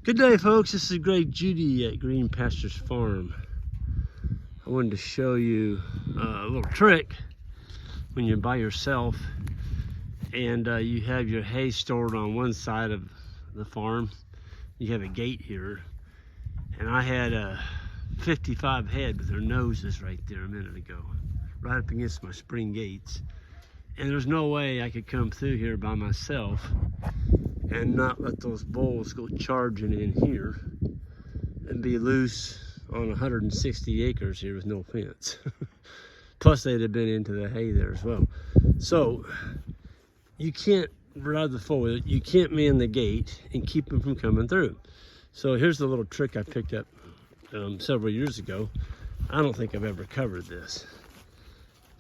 Good day, folks. This is Greg Judy at Green Pastures Farm. I wanted to show you a little trick when you're by yourself and you have your hay stored on one side of the farm. You have a gate here, and I had 55 head with their noses right there a minute ago, right up against my spring gates. And there's no way I could come through here by myself and not let those bulls go charging in here and be loose on 160 acres here with no fence. Plus they'd have been into the hay there as well. So you can't ride the four-wheel, you can't man the gate and keep them from coming through. So here's the little trick I picked up several years ago. I don't think I've ever covered this,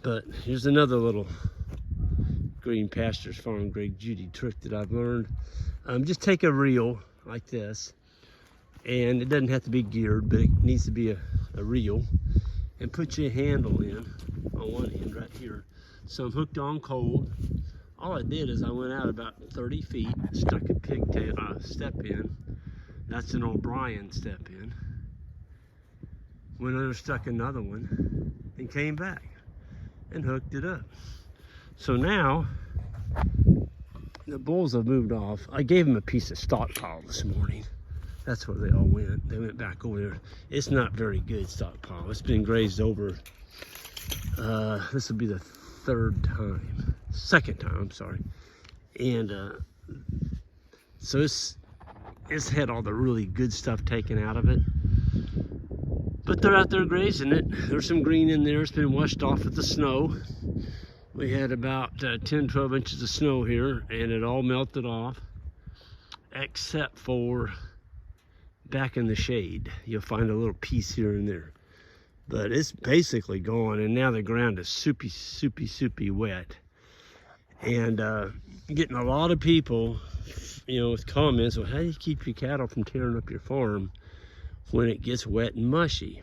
but here's another little Green Pastures Farm Greg Judy trick that I've learned. Just take a reel like this, and it doesn't have to be geared, but it needs to be a reel, and put your handle in on one end right here. So I'm hooked on cold. All I did is I went out about 30 feet, stuck a pigtail step in. That's an O'Brien step in. Went under, stuck another one, and came back and hooked it up. So now the bulls have moved off. I gave them a piece of stockpile this morning. That's where they all went. They went back over there. It's not very good stockpile. It's been grazed over. This will be the second time, I'm sorry. And so it's had all the really good stuff taken out of it. But they're out there grazing it. There's some green in there. It's been washed off with the snow. We had about 10, 12 inches of snow here, and it all melted off, except for back in the shade. You'll find a little piece here and there. But it's basically gone, and now the ground is soupy wet. And getting a lot of people, with comments, well, how do you keep your cattle from tearing up your farm when it gets wet and mushy?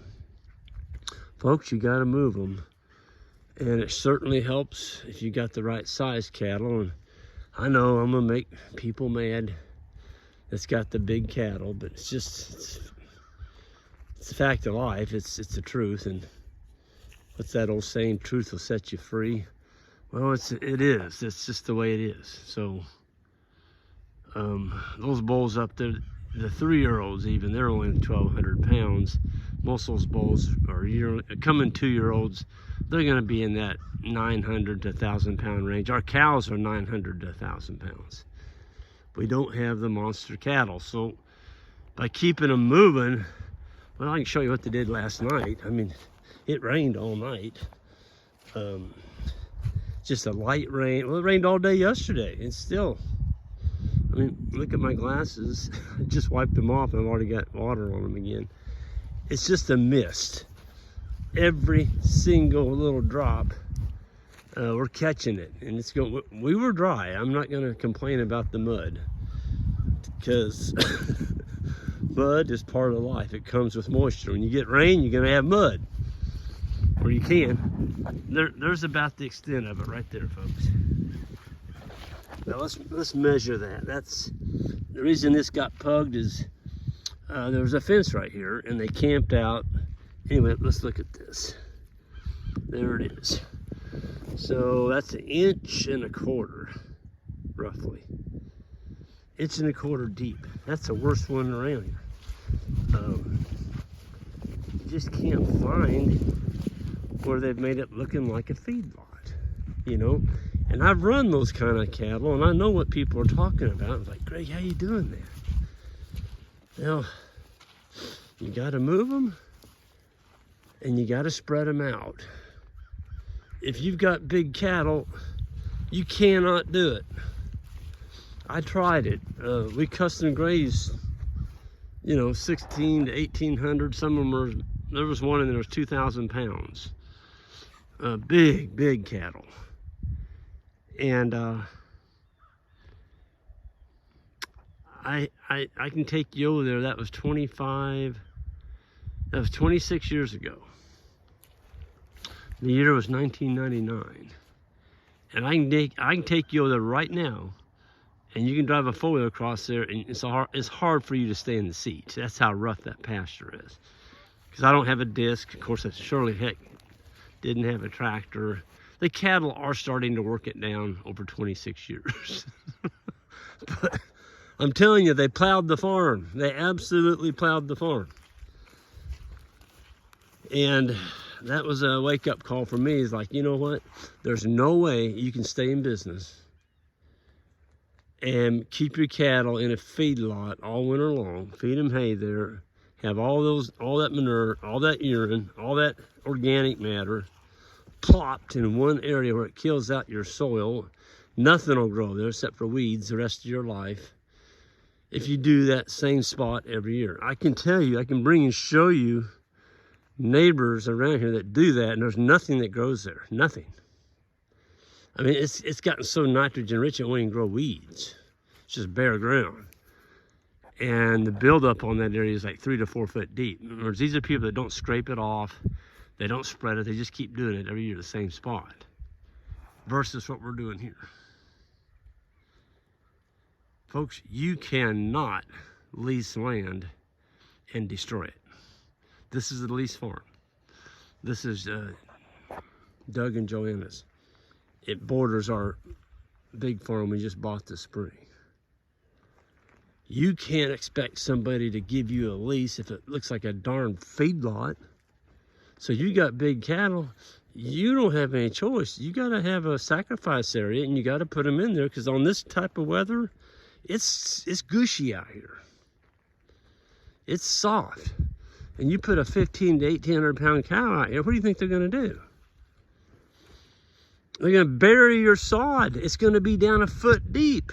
Folks, you gotta move them. And it certainly helps if you got the right size cattle. And I know I'm gonna make people mad that's got the big cattle, but it's a fact of life. It's the truth. And what's that old saying? Truth will set you free. Well, it is. It's just the way it is. So those bulls up there, the 3-year-olds even, they're only 1,200 pounds. Most of those bulls are coming 2-year-olds. They're going to be in that 900 to 1,000 pound range. Our cows are 900 to 1,000 pounds. We don't have the monster cattle. So by keeping them moving, well, I can show you what they did last night. I mean, it rained all night. Just a light rain. Well, it rained all day yesterday, and still, I mean, look at my glasses. I just wiped them off, and I've already got water on them again. It's just a mist. Every single little drop, we're catching it, and it's going. We were dry. I'm not going to complain about the mud, because mud is part of life. It comes with moisture. When you get rain, you're going to have mud, or you can. There's about the extent of it right there, folks. Now let's measure that. That's the reason this got pugged is there was a fence right here, and they camped out. Anyway, let's look at this. There it is. So that's 1.25 inches, roughly. 1.25 inches deep. That's the worst one around here. You just can't find where they've made it looking like a feedlot, And I've run those kind of cattle, and I know what people are talking about. I'm like, Greg, how you doing that? Well, you got to move them, and you got to spread them out. If you've got big cattle, you cannot do it. I tried it. We custom grazed, 16 to 1,800. Some of them there was one in there was 2,000 pounds. Big cattle. And I can take you over there. That was 26 years ago. The year was 1999. And I can take you over there right now And you can drive a four-wheel across there, and it's hard for you to stay in the seat. That's how rough that pasture is. Because I don't have a disc. Of course, I surely heck didn't have a tractor. The cattle are starting to work it down over 26 years. But I'm telling you, they plowed the farm. They absolutely plowed the farm. And that was a wake-up call for me. It's like, you know what? There's no way you can stay in business and keep your cattle in a feedlot all winter long, feed them hay there, have all that manure, all that urine, all that organic matter plopped in one area where it kills out your soil. Nothing will grow there except for weeds the rest of your life if you do that same spot every year. I can tell you, I can bring and show you neighbors around here that do that, and there's nothing that grows there, nothing. I mean, it's gotten so nitrogen rich it won't even grow weeds. It's just bare ground. And the buildup on that area is like 3 to 4 foot deep. In other words, these are people that don't scrape it off, they don't spread it, they just keep doing it every year, the same spot. Versus what we're doing here. Folks, you cannot lease land and destroy it. This is the lease farm. This is Doug and Joanna's. It borders our big farm we just bought this spring. You can't expect somebody to give you a lease if it looks like a darn feedlot. So you got big cattle, you don't have any choice. You gotta have a sacrifice area, and you gotta put them in there, because on this type of weather, it's gushy out here. It's soft. And you put a 1,500 to 1,800 pound cow out here, what do you think they're gonna do? They're gonna bury your sod. It's gonna be down a foot deep.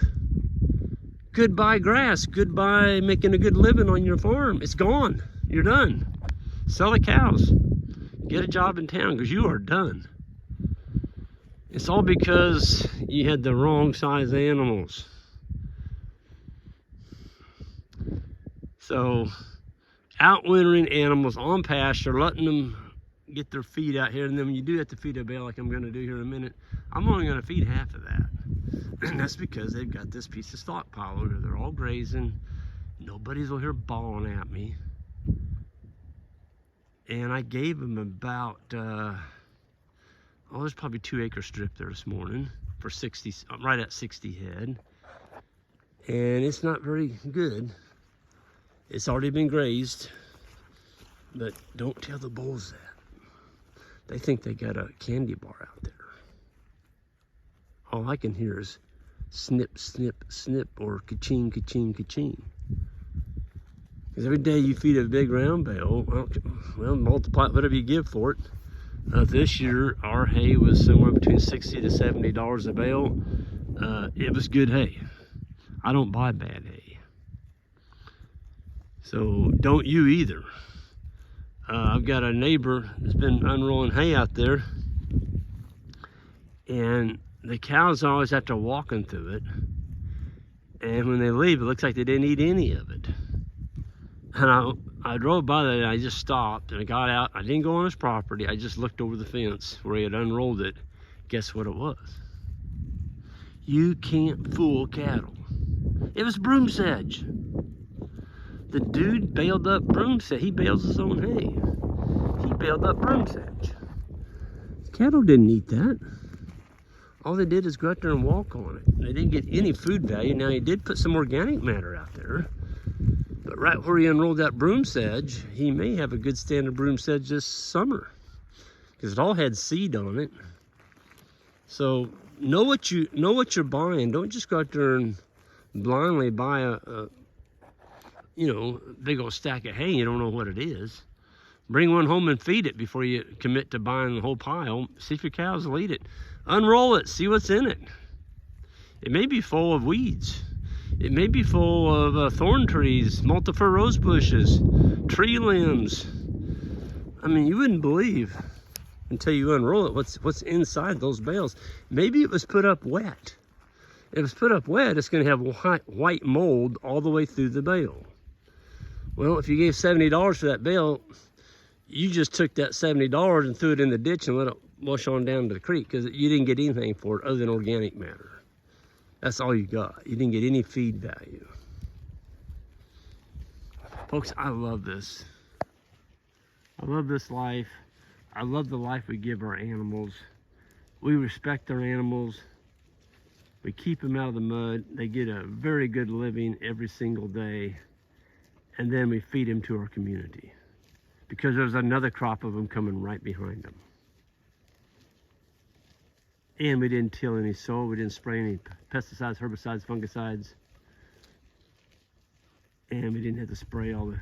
Goodbye grass, goodbye making a good living on your farm. It's gone, you're done. Sell the cows, get a job in town, because you are done. It's all because you had the wrong size animals. So, outwintering animals on pasture, letting them get their feed out here, and then when you do have to feed a bale like I'm going to do here in a minute, I'm only going to feed half of that. And that's because they've got this piece of stockpile over there. They're all grazing. Nobody's over here bawling at me. And I gave them about, there's probably 2 acre strip there this morning for 60, right at 60 head. And it's not very good. It's already been grazed, but don't tell the bulls that. They think they got a candy bar out there. All I can hear is snip, snip, snip, or ka-ching, ka-ching, ka-ching. Because every day you feed a big round bale, well, multiply whatever you give for it. This year, our hay was somewhere between $60 to $70 a bale. It was good hay. I don't buy bad hay. So don't you either. I've got a neighbor that's been unrolling hay out there, and the cows always have to walking through it, and when they leave, it looks like they didn't eat any of it. And I drove by that, and I just stopped, and I got out. I didn't go on his property. I just looked over the fence where he had unrolled it. Guess what it was? You can't fool cattle. It was broom sedge. The dude baled up broom sedge. He bales his own hay. He baled up broom sedge. Cattle didn't eat that. All they did is go out there and walk on it. They didn't get any food value. Now, he did put some organic matter out there. But right where he unrolled that broom sedge, he may have a good stand of broom sedge this summer, because it all had seed on it. So know what you're buying. Don't just go out there and blindly buy a big old stack of hay. You don't know what it is. Bring one home and feed it before you commit to buying the whole pile. See if your cows will eat it. Unroll it, see what's in it. It may be full of weeds. It may be full of thorn trees, multiflora rose bushes, tree limbs. I mean, you wouldn't believe until you unroll it what's inside those bales. Maybe it was put up wet. If it's put up wet, it's going to have white mold all the way through the bale. Well, if you gave $70 for that bale, you just took that $70 and threw it in the ditch and let it wash on down to the creek, because you didn't get anything for it other than organic matter. That's all you got. You didn't get any feed value. Folks, I love this. I love this life. I love the life we give our animals. We respect our animals. We keep them out of the mud. They get a very good living every single day. And then we feed them to our community, because there's another crop of them coming right behind them. And we didn't till any soil. We didn't spray any pesticides, herbicides, fungicides. And we didn't have to spray all the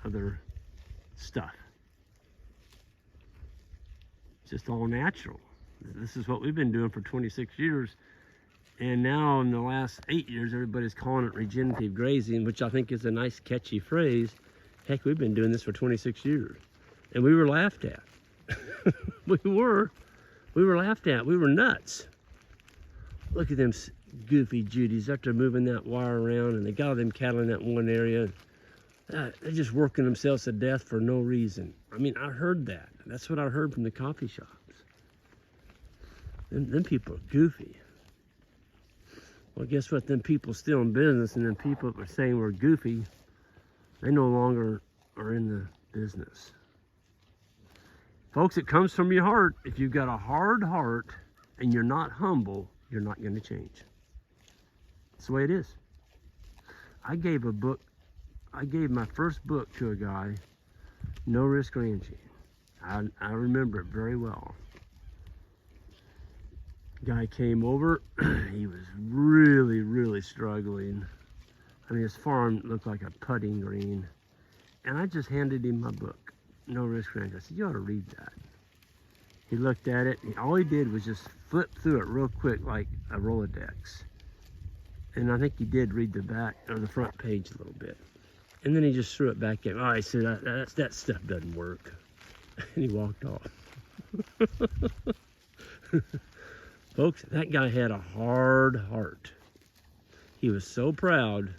other stuff. It's just all natural. This is what we've been doing for 26 years. And now in the last 8 years, everybody's calling it regenerative grazing, which I think is a nice catchy phrase. Heck, we've been doing this for 26 years. And we were laughed at. We were laughed at. We were nuts. Look at them goofy Judies. After moving that wire around, and they got all them cattle in that one area. They're just working themselves to death for no reason. I mean, I heard that. That's what I heard from the coffee shops. Them people are goofy. Well, guess what? Them people still in business, and them people that are saying we're goofy, they no longer are in the business. Folks, it comes from your heart. If you've got a hard heart and you're not humble, you're not going to change. That's the way it is. I gave my first book to a guy, No Risk Ranching. I remember it very well. Guy came over. He was really struggling. I mean, his farm looked like a putting green. And I just handed him my book, No Risk Ranch. I said, you ought to read that. He looked at it. All he did was just flip through it real quick like a Rolodex. And I think he did read the back or the front page a little bit. And then he just threw it back in. Oh, he said, that stuff doesn't work. And he walked off. Folks, that guy had a hard heart. He was so proud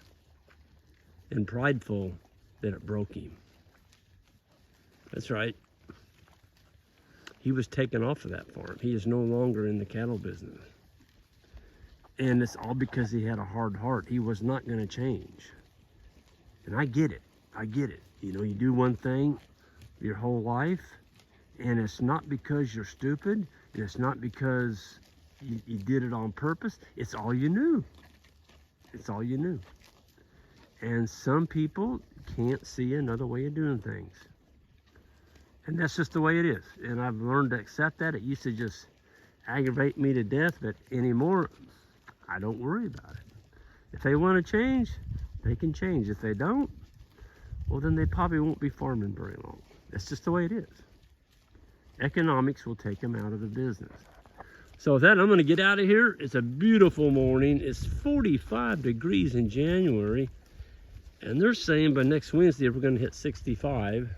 and prideful that it broke him. That's right. He was taken off of that farm. He is no longer in the cattle business. And it's all because he had a hard heart. He was not going to change. And I get it. I get it. You know, you do one thing your whole life, and it's not because you're stupid, and it's not because you did it on purpose. It's all you knew. It's all you knew. And some people can't see another way of doing things. And that's just the way it is. And I've learned to accept that. It used to just aggravate me to death, but anymore, I don't worry about it. If they want to change, they can change. If they don't, well, then they probably won't be farming very long. That's just the way it is. Economics will take them out of the business. So with that, I'm going to get out of here. It's a beautiful morning. It's 45 degrees in January. And they're saying by next Wednesday, we're going to hit 65.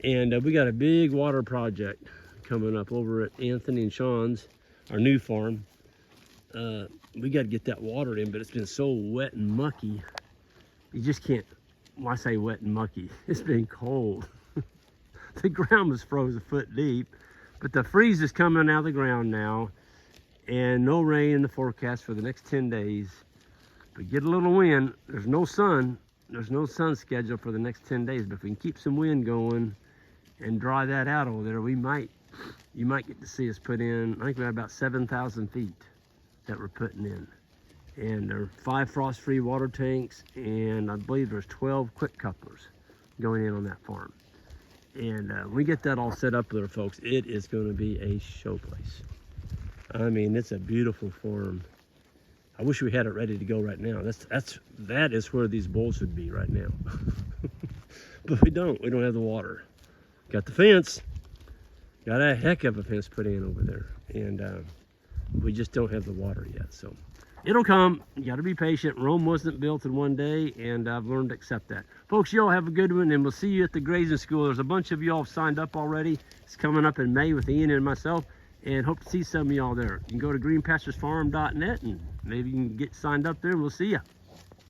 And we got a big water project coming up over at Anthony and Sean's, our new farm. We got to get that water in, but it's been so wet and mucky. You just can't, when I say wet and mucky, it's been cold. The ground was froze a foot deep, but the freeze is coming out of the ground now, and no rain in the forecast for the next 10 days. But get a little wind. There's no sun scheduled for the next 10 days, but if we can keep some wind going and dry that out over there, you might get to see us put in, I think we have about 7,000 feet that we're putting in. And there are 5 frost-free water tanks, and I believe there's 12 quick couplers going in on that farm. And when we get that all set up there, folks, it is going to be a show place. I mean, it's a beautiful farm. I wish we had it ready to go right now. That is where these bulls would be right now. But we don't have the water. Got the fence. Got a heck of a fence put in over there. And we just don't have the water yet. So it'll come. You got to be patient. Rome wasn't built in one day, and I've learned to accept that. Folks, y'all have a good one, and we'll see you at the grazing school. There's a bunch of y'all signed up already. It's coming up in May with Ian and myself, and hope to see some of y'all there. You can go to greenpasturesfarm.net, and maybe you can get signed up there, and we'll see you.